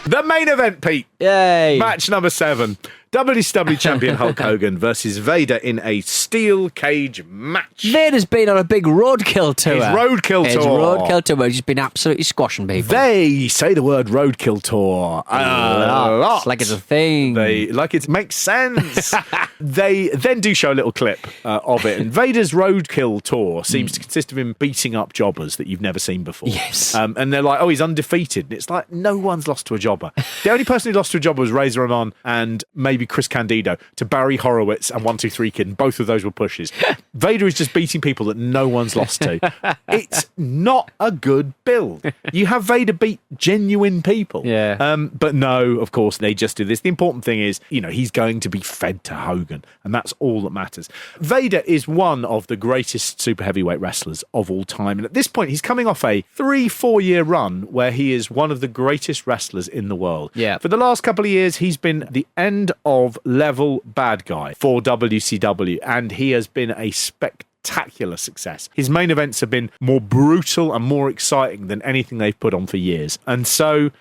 The main event, Pete. Yay. Match number 7. WCW champion Hulk Hogan versus Vader in a steel cage match. Vader's been on a big roadkill tour. His roadkill His tour. roadkill tour, where he's just been absolutely squashing people. They say the word roadkill tour a lot. Like it's a thing. Like it makes sense. They then do show a little clip of it. And Vader's roadkill tour seems to consist of him beating up jobbers that you've never seen before. Yes. And they're like, oh, he's undefeated. And it's like, no one's lost to a jobber. The only person who lost to a jobber was Razor Ramon and maybe Chris Candido to Barry Horowitz and 1-2-3 Kid. And both of those were pushes. Vader is just beating people that no one's lost to. It's not a good build. You have Vader beat genuine people. Yeah. But no, of course, they just do this. The important thing is, he's going to be fed to Hogan, and that's all that matters. Vader is one of the greatest super heavyweight wrestlers of all time. And at this point, he's coming off a 3-4 year run where he is one of the greatest wrestlers in the world. Yeah. For the last couple of years, he's been the end of level bad guy for WCW, and he has been a spectacular success. His main events have been more brutal and more exciting than anything they've put on for years. And so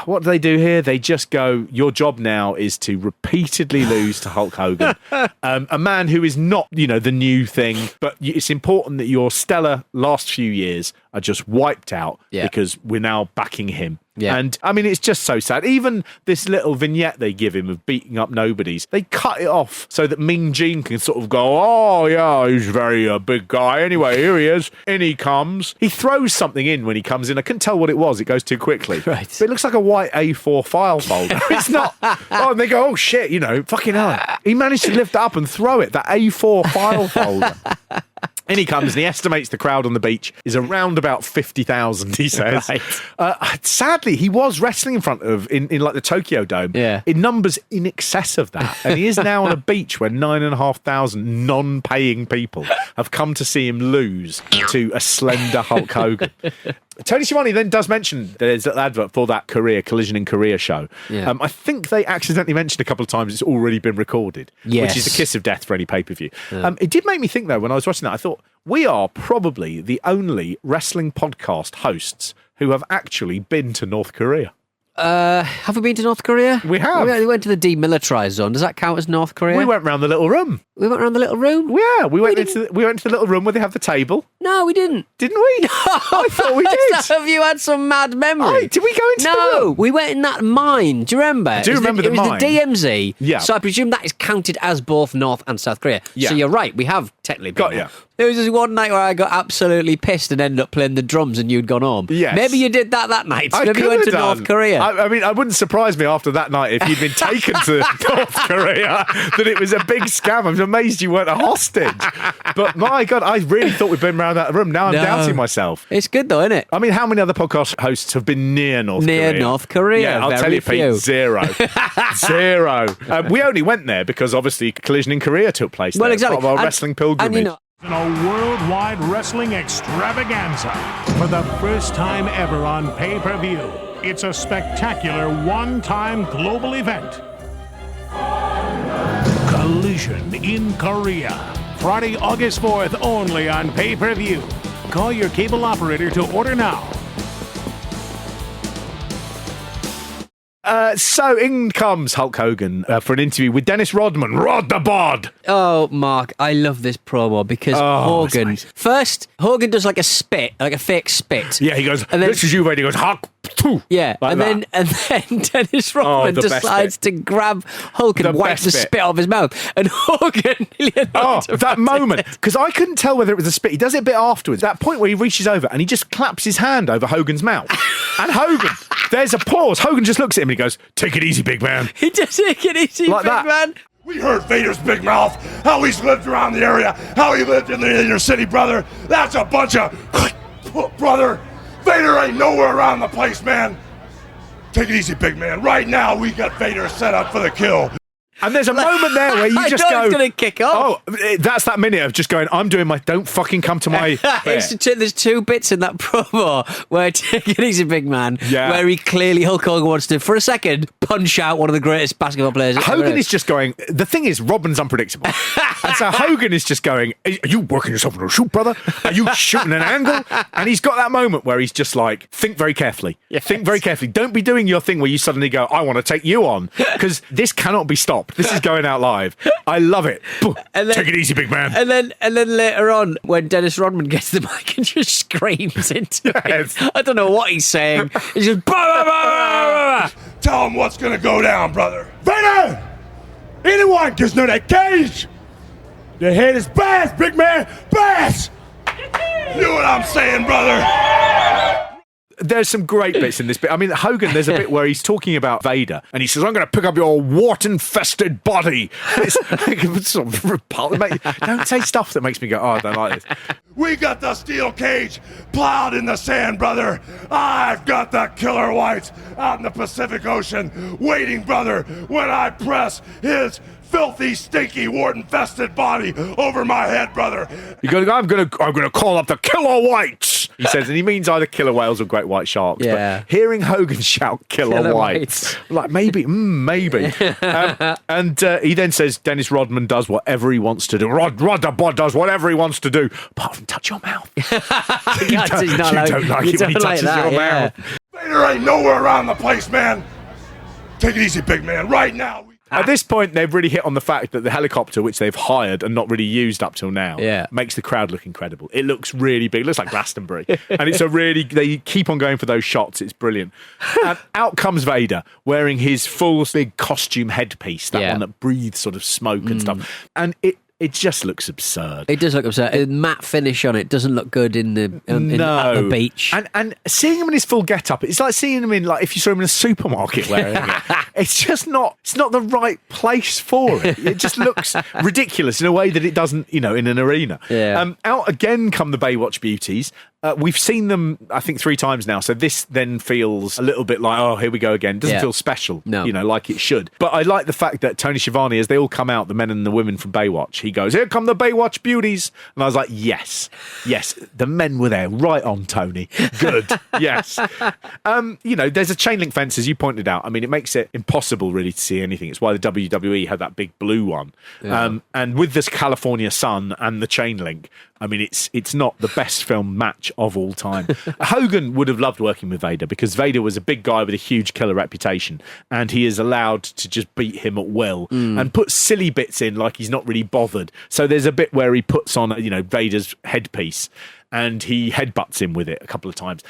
what do they do here? They just go, your job now is to repeatedly lose to Hulk Hogan, a man who is not, the new thing, but it's important that your stellar last few years are just wiped out because we're now backing him. Yeah. And I mean, it's just so sad. Even this little vignette they give him of beating up nobodies, they cut it off so that Mean Gene can sort of go, oh, yeah, he's very big guy. Anyway, here he is. In he comes. He throws something in when he comes in. I couldn't tell what it was. It goes too quickly. Right. But it looks like a white A4 file folder. It's not. Oh, and they go, oh, shit, fucking hell. He managed to lift it up and throw it, that A4 file folder. In he comes, and he estimates the crowd on the beach is around about 50,000, he says. Right. Sadly, he was wrestling in front of, in like the Tokyo Dome, in numbers in excess of that. And he is now on a beach where 9,500 non-paying people have come to see him lose to a slender Hulk Hogan. Tony Schiavone then does mention there's an advert for that Collision in Korea show. Yeah. I think they accidentally mentioned a couple of times it's already been recorded, which is the kiss of death for any pay-per-view. Yeah. It did make me think, though, when I was watching that, I thought, we are probably the only wrestling podcast hosts who have actually been to North Korea. Have we been to North Korea? We have. We went to the demilitarized zone. Does that count as North Korea? We went round the little room. We went around the little room? Yeah, we went to the little room where they have the table. No, we didn't. Didn't we? No, I thought we did. Have you had some mad memory? Did we go into the room? We went in that mine. Do you remember? I do remember the mine. It was the DMZ. Yeah. So I presume that is counted as both North and South Korea. Yeah. So you're right. We have technically been got you. There was this one night where I got absolutely pissed and ended up playing the drums and you'd gone home. Yes. Maybe you did that night. Maybe you went to North Korea. I mean, it wouldn't surprise me after that night if you'd been taken to North Korea that it was a big scam. I'm amazed you weren't a hostage. But my God, I really thought we'd been around that room. Now I'm doubting myself. It's good though, isn't it? I mean, how many other podcast hosts have been near North Korea? Near North Korea. Yeah, I'll tell you, Pete, zero. We only went there because obviously Collision in Korea took place there. Exactly. Part of our wrestling pilgrimage. In a worldwide wrestling extravaganza for the first time ever on pay-per-view. It's a spectacular one-time global event. Collision in Korea. Friday, August 4th, only on pay-per-view. Call your cable operator to order now. So in comes Hulk Hogan for an interview with Dennis Rodman. Rod the Bod! Oh, Mark, I love this promo because Hogan... First, Hogan does like a spit, like a fake spit. Yeah, he goes, this is you, Vader. He goes, Hulk. Yeah, like and then Dennis Rodman decides to grab Hulk and wipe the spit off his mouth. And Hogan... that moment. Because I couldn't tell whether it was a spit. He does it a bit afterwards. That point where he reaches over and he just claps his hand over Hogan's mouth. And Hogan... There's a pause. Hogan just looks at him and he goes, take it easy, big man. He does take it easy, like big man. We heard Vader's big mouth, how he's lived around the area, how he lived in the inner city, brother. That's a bunch of... Brother, Vader ain't nowhere around the place, man. Take it easy, big man. Right now, we got Vader set up for the kill. And there's a moment there where you just go, he's going to kick off. Oh, that's that minute of just going, I'm doing my, don't fucking come to my There's two bits in that promo where take it easy, big man, where he clearly, Hulk Hogan wants to, for a second, punch out one of the greatest basketball players. Hogan is just going, the thing is, Rodman's unpredictable. And so Hogan is just going, are you working yourself into a shoot, brother? Are you shooting an angle? And he's got that moment where he's just like, think very carefully. Yes. Think very carefully. Don't be doing your thing where you suddenly go, I want to take you on. Because this cannot be stopped. This is going out live. I love it. And then, take it easy, big man. And then later on, when Dennis Rodman gets the mic and just screams into it. I don't know what he's saying. He's just, bah, bah, bah, bah, bah. Tell him what's gonna go down, brother. Vader! Anyone gets near that cage, the head is bass, big man, bass! You know what I'm saying, brother? There's some great bits in this bit. I mean, Hogan, there's a bit where he's talking about Vader, and he says, I'm going to pick up your wart-infested body. It's sort of repulsive. Don't say stuff that makes me go, oh, I don't like this. We got the steel cage plowed in the sand, brother. I've got the killer whites out in the Pacific Ocean waiting, brother, when I press his filthy, stinky, wart-infested body over my head, brother. You go, I'm gonna call up the killer whites, he says, and he means either killer whales or great white sharks. Yeah. But hearing Hogan shout killer whites, like maybe. And he then says Dennis Rodman does whatever he wants to do. Rod the bod does whatever he wants to do, apart from touch your mouth. You don't like it when he touches your mouth. Vader ain't nowhere around the place, man. Take it easy, big man, right now. At this point, they've really hit on the fact that the helicopter, which they've hired and not really used up till now, makes the crowd look incredible. It looks really big. It looks like Glastonbury. And it's they keep on going for those shots. It's brilliant. And out comes Vader, wearing his full big costume headpiece, that one that breathes sort of smoke and stuff. And it just looks absurd. It does look absurd. The matte finish on it doesn't look good at the beach. And seeing him in his full get-up, it's like seeing him in, like, if you saw him in a supermarket wearing it. It's just not the right place for it. It just looks ridiculous in a way that it doesn't, in an arena. Yeah. Out again come the Baywatch beauties. We've seen them, I think, 3 times now. So this then feels a little bit like, oh, here we go again. Doesn't feel special, like it should. But I like the fact that Tony Schiavone, as they all come out, the men and the women from Baywatch, he goes, here come the Baywatch beauties. And I was like, yes, the men were there. Right on, Tony. Good. Yes. There's a chain link fence, as you pointed out. I mean, it makes it impossible really to see anything. It's why the WWE had that big blue one. Yeah. And with this California sun and the chain link, I mean, it's not the best film match of all time. Hogan would have loved working with Vader because Vader was a big guy with a huge killer reputation, and he is allowed to just beat him at will and put silly bits in like he's not really bothered. So there's a bit where he puts on, Vader's headpiece and he headbutts him with it a couple of times.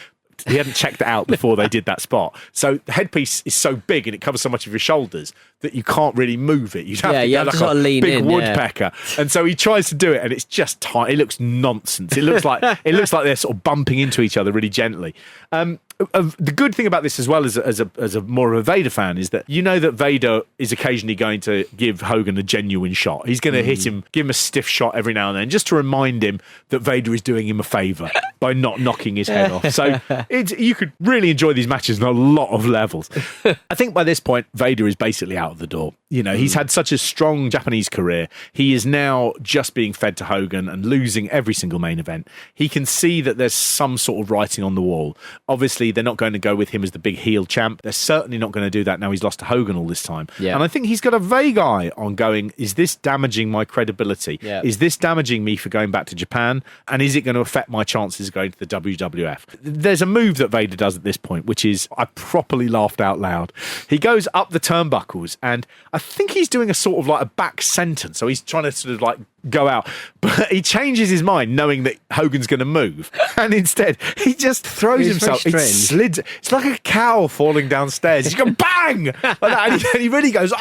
He hadn't checked it out before they did that spot. So the headpiece is so big and it covers so much of your shoulders that you can't really move it. You'd have to go like a big woodpecker. Yeah. And so he tries to do it and it's just tight. It looks nonsense. It looks like they're sort of bumping into each other really gently. The good thing about this as well as a more of a Vader fan is that that Vader is occasionally going to give Hogan a genuine shot. He's going to hit him, give him a stiff shot every now and then just to remind him that Vader is doing him a favour by not knocking his head off. So you could really enjoy these matches on a lot of levels. I think by this point, Vader is basically out of the door. He's had such a strong Japanese career. He is now just being fed to Hogan and losing every single main event. He can see that there's some sort of writing on the wall. Obviously, they're not going to go with him as the big heel champ. They're certainly not going to do that now he's lost to Hogan all this time. Yeah. And I think he's got a vague eye on going, is this damaging my credibility? Yeah. Is this damaging me for going back to Japan? And is it going to affect my chances of going to the WWF? There's a move that Vader does at this point, which is, I properly laughed out loud. He goes up the turnbuckles and I think he's doing a sort of like a back sentence. So he's trying to sort of like go out, but he changes his mind knowing that Hogan's going to move, and instead he just throws himself. He slids. It's like a cow falling downstairs. He's going bang like that, and he really goes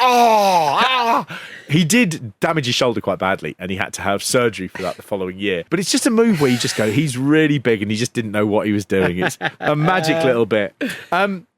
He did damage his shoulder quite badly, and he had to have surgery for that the following year. But it's just a move where you just go, he's really big, and he just didn't know what he was doing. It's a magic little bit.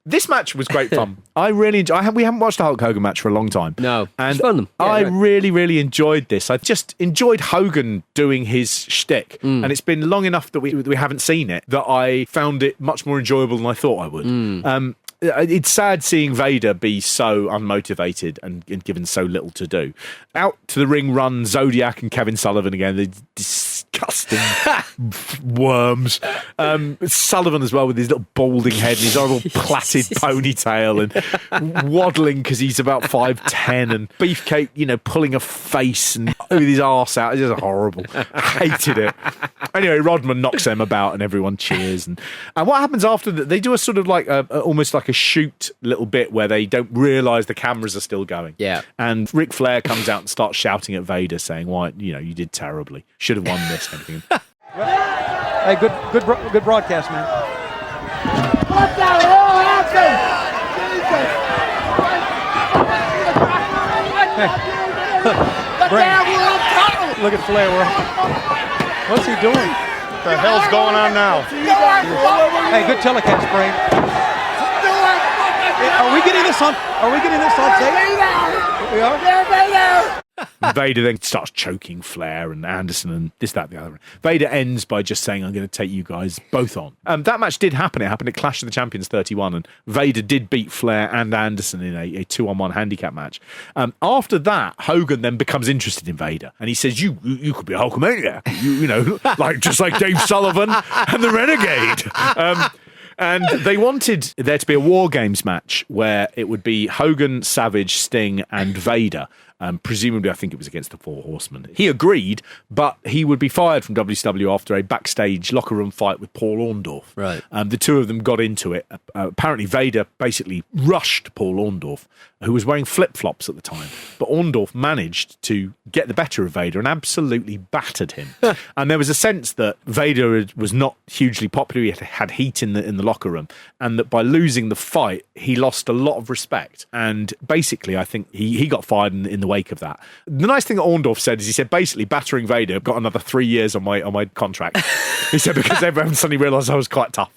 This match was great fun. I really enjoyed. We haven't watched a Hulk Hogan match for a long time. No, and it's fun. Yeah, I really, really enjoyed this. I just enjoyed Hogan doing his shtick, and it's been long enough that we haven't seen it that I found it much more enjoyable than I thought I would. it's sad seeing Vader be so unmotivated and given so little to do. Out to the ring run Zodiac and Kevin Sullivan again. The disgusting worms. Sullivan as well with his little balding head and his horrible plaited ponytail and waddling because he's about 5'10", and Beefcake, pulling a face and with his arse out. It's just horrible. I hated it. Anyway, Rodman knocks them about and everyone cheers. And what happens after that? They do a sort of like almost like a shoot little bit where they don't realise the cameras are still going. Yeah. And Ric Flair comes out and starts shouting at Vader saying, why, you did terribly. Should have won this. Anything. Hey, good broadcast, man. What the hell happened? Hey, look at Flair. What's he doing? What the hell's going on now? Hey, good telecast, Brain. Are we getting this on tape? We are? Vader then starts choking Flair and Anderson and this, that, the other. Vader ends by just saying, I'm going to take you guys both on. That match did happen. It happened at Clash of the Champions 31, and Vader did beat Flair and Anderson in a 2-on-1 handicap match. After that, Hogan then becomes interested in Vader, and he says, you could be a hulkamania, just like Dave Sullivan and the Renegade. And they wanted there to be a War Games match where it would be Hogan, Savage, Sting, and Vader. Presumably, I think it was against the Four Horsemen. He agreed, but he would be fired from WCW after a backstage locker room fight with Paul Orndorff. Right. The two of them got into it. Apparently, Vader basically rushed Paul Orndorff, who was wearing flip-flops at the time. But Orndorff managed to get the better of Vader and absolutely battered him. And there was a sense that Vader was not hugely popular. He had heat in the locker room. And that by losing the fight, he lost a lot of respect. And basically, I think he got fired in the wake of that. The nice thing that Orndorff said is he said, basically, battering Vader got another 3 years on my contract. He said, because everyone suddenly realised I was quite tough.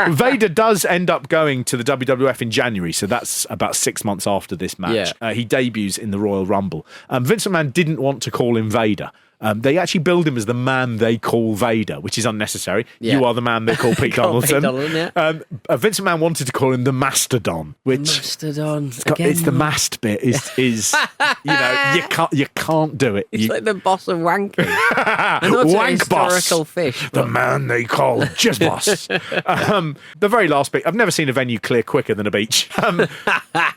Vader does end up going to the WWF in January, so that's about 6 months after this match. Yeah. He debuts in the Royal Rumble. Vince McMahon didn't want to call him Vader. They actually billed him as the man they call Vader, which is unnecessary. Yeah. You are the man they call Pete Donaldson. Yeah. Vince McMahon wanted to call him the Mastodon, which Mastodon. it's the mast bit is you can't do it. It's like the boss of wanking. I know it's Wank a historical boss. fish. The man they call Jizz Boss. The very last bit, I've never seen a venue clear quicker than a beach.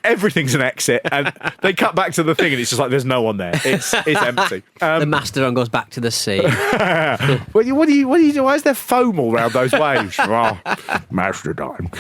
Everything's an exit, and they cut back to the thing, and it's just like there's no one there. It's empty. The Mastodon goes back to the sea. What do you do? Why is there foam all around those waves? Oh, Mastodon.